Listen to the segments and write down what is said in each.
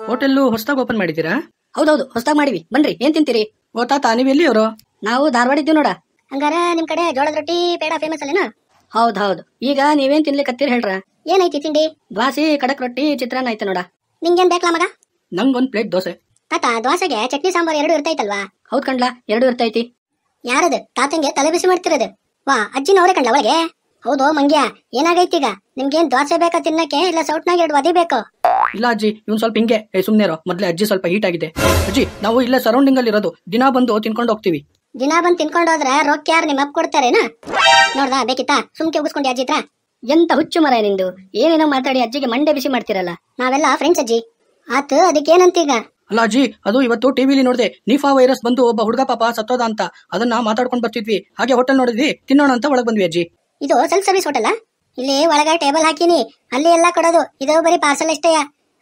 Hotel ಹೊಸದಾಗಿ open ಮಾಡಿದ್ದೀರಾ? ಹೌದೌದು, ಹೊಸದಾಗಿ ಮಾಡಿವಿ. ಬನ್ರಿ, ಏನ್ ತಿಂತೀರಿ? ಓ ತಾತ, ನೀವು ಎಲ್ಲಿಯವರು? ನಾವು ಧಾರವಾಡ ಇದ್ದೀವಿ ನೋಡ. ಹಂಗಾರ ನಿಮ್ ಕಡೆ ಜೋಳದ ರೊಟ್ಟಿ ಪೇಡ ಫೇಮಸ್ ಅಲ್ಲೇನಾ? ಹೌದು. ಈಗ ನೀವೇನ್ ತಿನ್ಲಿಕತ್ತೀರಿ ಹೇಳ್ರ? ಏನೈತಿ ತಿಂಡಿ? ದ್ವಾಸಿ, ಕಡಕ್ ರೊಟ್ಟಿ, ಚಿತ್ರಾನ್ನ ಐತೆ ನೋಡ. ನಿಂಗೇನ್ ಬೇಕಲ್ಲ ಮಗ? ನಂಗೊಂದ್ ಪ್ಲೇಟ್ ದೋಸೆ. ತಾತ, ದೋಸೆಗೆ ಚಟ್ನಿ ಸಾಂಬಾರ್ ಎರಡು ಇರ್ತೈತಲ್ವಾ? ಹೌದ್ ಕಣ್ಲಾ, ಎರಡು ಇರ್ತೈತಿ. ಯಾರದು ತಾತಂಗೆ ತಲೆ ಬಿಸಿ ಮಾಡ್ತಿರೋದು? ವಾ, ಅಜ್ಜಿನವ್ರೆ ಕಣ್ಲ ಒಳಗೆ. ಹೌದು ಮಂಗ್ಯ, ಏನಾಗೈತೀಗ? ನಿಮ್ಗೇನ್ ದೋಸೆ ಬೇಕಾ ತಿನ್ನಕ್ಕೆ, ಇಲ್ಲ ಸೌಟ್ನಾಗ ಎರಡು ಒದಿ ಬೇಕು? ಇಲ್ಲ ಅಜ್ಜಿ, ಇವ್ನ್ ಸ್ವಲ್ಪ ಹಿಂಗೆ. ಸುಮ್ನೆರೋ, ಮೊದ್ಲೇ ಅಜ್ಜಿ ಸ್ವಲ್ಪ ಹೀಟ್ ಆಗಿದೆ. ಅಜ್ಜಿ, ನಾವು ಇಲ್ಲೇ ಸರೌಂಡಿಂಗ್ ಅಲ್ಲಿ ಇರೋದು, ದಿನಾ ಬಂದು ತಿನ್ಕೊಂಡು ಹೋಗ್ತೀವಿ. ದಿನಾ ಬಂದ್ ತಿನ್ಕೊಂಡು ಹೋದ್ರೆ ರೊಕ್ಕ ಯಾರು ನಿಮ್ಮ ಅಪ್ಪ ಕೊಡ್ತಾರೇನಾ? ನೋಡ್ದಾ, ಬೇಕಿತ್ತಾ? ಸುಮ್ಕೆ ಉಗಿಸ್ಕೊಂಡಿ ಅಜ್ಜಿ ಹತ್ರ. ಎಂತ ಹುಚ್ಚು ಮರ ನಿಂದು, ಏನೇನೋ ಮಾತಾಡಿ ಅಜ್ಜಿಗೆ ಮಂಡೆ ಬಿಸಿ ಮಾಡ್ತಿರಲ್ಲ. ನಾವೆಲ್ಲ ಫ್ರೆಂಡ್ಸ್ ಅಜ್ಜಿ. ಆತು, ಅದಕ್ಕೇನಂತೀಗ? ಅಲ್ಲ ಅಜ್ಜಿ, ಅದು ಇವತ್ತು ಟಿವಿಲಿ ನೋಡಿದೆ, ನಿಫಾ ವೈರಸ್ ಬಂದು ಒಬ್ಬ ಹುಡುಗ ಪಾಪ ಸತ್ತೋದ ಅಂತ. ಅದನ್ನ ಮಾತಾಡ್ಕೊಂಡ್ ಬರ್ತಿದ್ವಿ, ಹಾಗೆ ಹೋಟೆಲ್ ನೋಡಿದ್ವಿ, ತಿನ್ನೋಣ ಅಂತ ಒಳಗ್ ಬಂದ್ವಿ ಅಜ್ಜಿ. ಇದು ಸೆಲ್ಫ್ ಸರ್ವಿಸ್ ಹೋಟೆಲ್? ಇಲ್ಲಿ ಒಳಗ ಟೇಬಲ್ ಹಾಕಿನಿ, ಅಲ್ಲಿ ಎಲ್ಲಾ ಕೊಡೋದು. ಇದು ಬರೀ ಪಾರ್ಸಲ್ ಅಷ್ಟೇ.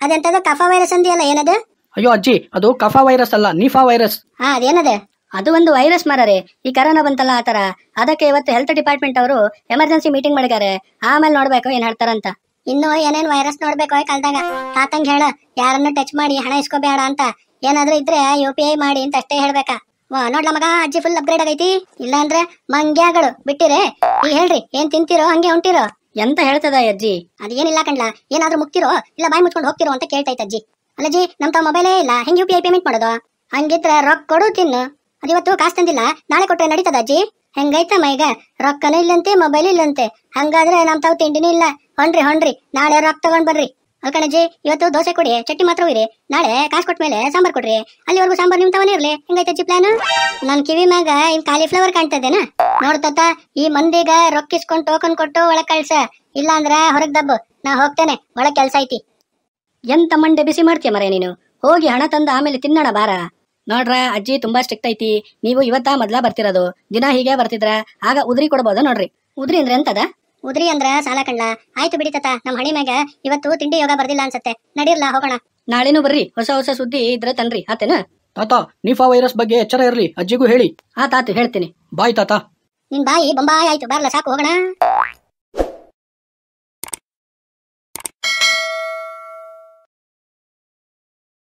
ಅದೆಂತದ ಕಫಾ ವೈರಸ್ ಅಂದಿಯಲ್ಲ, ಏನದು? ಅಯ್ಯೋ ಅಜ್ಜಿ, ಅದು ಕಫಾ ವೈರಸ್ ಅಲ್ಲ, ನಿಫಾ ವೈರಸ್. ಅದೇನದ? ಅದು ಒಂದು ವೈರಸ್ ಮಾರರೆ. ಈ ಕರೋನಾ ಬಂತಲ್ಲ ಆತರ, ಅದಕ್ಕೆ ಇವತ್ತು ಹೆಲ್ತ್ ಡಿಪಾರ್ಟ್ಮೆಂಟ್ ಅವರು ಎಮರ್ಜೆನ್ಸಿ ಮೀಟಿಂಗ್ ಮಾಡಿದ್ದಾರೆ. ಆಮೇಲೆ ನೋಡ್ಬೇಕು ಏನ್ ಹೇಳ್ತಾರಂತ. ಇನ್ನು ಏನೇನ್ ವೈರಸ್ ನೋಡ್ಬೇಕು ಕಲ್ದಾಗ. ತಾತಂಗ್ ಹೇಳ, ಯಾರನ್ನ ಟಚ್ ಮಾಡಿ ಹಣ ಇಸ್ಕೋಬೇಡ ಅಂತ. ಏನಾದ್ರೂ ಇದ್ರೆ UPI ಮಾಡಿ ಅಂತ ಅಷ್ಟೇ ಹೇಳ್ಬೇಕಾ. ನೋಡ್ಲ ಮಗ, ಅಜ್ಜಿ ಫುಲ್ ಅಪ್ಗ್ರೇಡ್ ಆಗೈತಿ. ಇಲ್ಲ ಅಂದ್ರೆ ಮಂಗ್ಯಾಗಳು ಬಿಟ್ಟಿರೆ. ಈಗ ಹೇಳ್ರಿ, ಏನ್ ತಿಂತಿರೋ ಹಂಗೆ ಹೊಂಟಿರೋ? ಎಂತ ಹೇಳ್ತದ ಅಜ್ಜಿ? ಅದೇನಿಲ್ಲ ಕಣ್ಲಾ, ಏನಾದ್ರೂ ಮುಕ್ತಿರೋ ಇಲ್ಲ ಬಾಯಿ ಮುಚ್ಕೊಂಡು ಹೋಗ್ತಿರೋ ಅಂತ ಕೇಳ್ತೈತೆ ಅಜ್ಜಿ. ಅಲ್ಲಜ್ಜಿ, ನಮ್ ತಾವ್ ಮೊಬೈಲೇ ಇಲ್ಲ, ಹೆಂಗ್ UPI ಪೇಮೆಂಟ್ ಮಾಡೋದು? ಹಂಗಿದ್ರೆ ರೊಕ್ಕ ಕೊಡು, ತಿನ್ನು. ಅದಿವತ್ತು ಕಾಸು ತಂದಿಲ್ಲ, ನಾಳೆ ಕೊಟ್ರೆ ನಡೀತದ ಅಜ್ಜಿ? ಹೆಂಗೈತಮ್ಮ ಈಗ? ರೊಕ್ಕನೂ ಇಲ್ಲಂತೆ, ಮೊಬೈಲ್ ಇಲ್ಲಂತೆ. ಹಂಗಾದ್ರೆ ನಮ್ ತಾವ್ ತಿಂಡಿನೂ ಇಲ್ಲ. ಹೊಂಡ್ರಿ, ನಾಳೆ ರೊಕ್ಕ ತಗೊಂಡ್ ಬರ್ರಿ. ಅಲ್ಕಣಜ್ಜಿ, ಇವತ್ತು ದೋಸೆ ಕೊಡಿ, ಚಟ್ನಿ ಮಾತ್ರ ಇರಿ. ನಾಳೆ ಕಾಸು ಕೊಟ್ಮೇಲೆ ಸಾಂಬಾರ್ ಕೊಡ್ರಿ. ಅಲ್ಲಿವರೆಗೂ ಸಾಂಬಾರ್ ನಿಮ್ ತವನೇ ಇರ್ಲಿ. ಹೆಂಗೈತೆ ಪ್ಲಾನ್? ನನ್ ಕಿವಿ ಮ್ಯಾಗ ಇನ್ ಕಾಲಿಫ್ಲವರ್ ಕಾಣ್ತದೇನಾ? ನೋಡ್ತಾತ, ಈ ಮಂದಿಗ ರೊಕ್ಕಿಸ್ಕೊಂಡ್ ಟೋಕನ್ ಕೊಟ್ಟು ಒಳಗ್ ಕಳ್ಸ. ಇಲ್ಲ ಅಂದ್ರ ಹೊರಗ್ ದಬ್ಬು, ನಾ ಹೋಗ್ತೇನೆ, ಒಳಗ್ ಕೆಲ್ಸ ಐತಿ. ಎಂತ ಮಂಡೆ ಬಿಸಿ ಮಾಡ್ತೀಯ ಮರೆ ನೀನು? ಹೋಗಿ ಹಣ ತಂದ ಆಮೇಲೆ ತಿನ್ನೋಣ ಬಾರ. ನೋಡ್ರ, ಅಜ್ಜಿ ತುಂಬಾ ಸ್ಟ್ರಿಕ್ಟ್ ಐತಿ. ನೀವು ಇವತ್ತ ಮೊದ್ಲ ಬರ್ತಿರೋದು, ದಿನ ಹೀಗೆ ಬರ್ತಿದ್ರ ಆಗ ಉದ್ರಿ ಕೊಡ್ಬೋದು ನೋಡ್ರಿ. ಉದ್ರಿ ಅಂದ್ರೆ ಎಂತದ? ಉದ್ರಿ ಅಂದ್ರ ಸಾಲ ಕಣ್ಲಾ. ಆಯ್ತು ಬಿಡಿ ತಾತ, ನಮ್ ಹಣಿ ಮ್ಯಾಗ ಇವತ್ತು ತಿಂಡಿ ಯೋಗ ಬರ್ದಿಲ್ಲ ಅನ್ಸತ್ತೆ. ನಡೀರ್ಲಾ, ಹೋಗೋಣ. ನಾಳೆನೂ ಬರ್ರಿ, ಹೊಸ ಸುದ್ದಿ ಇದ್ರೆ ತನ್ರಿ. ಆತೇನ? ತಾತ, ನಿಫಾ ವೈರಸ್ ಬಗ್ಗೆ ಎಚ್ಚರ ಇರ್ಲಿ, ಅಜ್ಜಿಗೂ ಹೇಳಿ. ತಾತ ಹೇಳ್ತೀನಿ. ಬಾಯ್ ತಾತ. ನಿನ್ ಬಾಯಿ ಬೊಂಬಾಯಿ ಆಯ್ತು, ಬಾರ್ಲ ಸಾಕು, ಹೋಗೋಣ.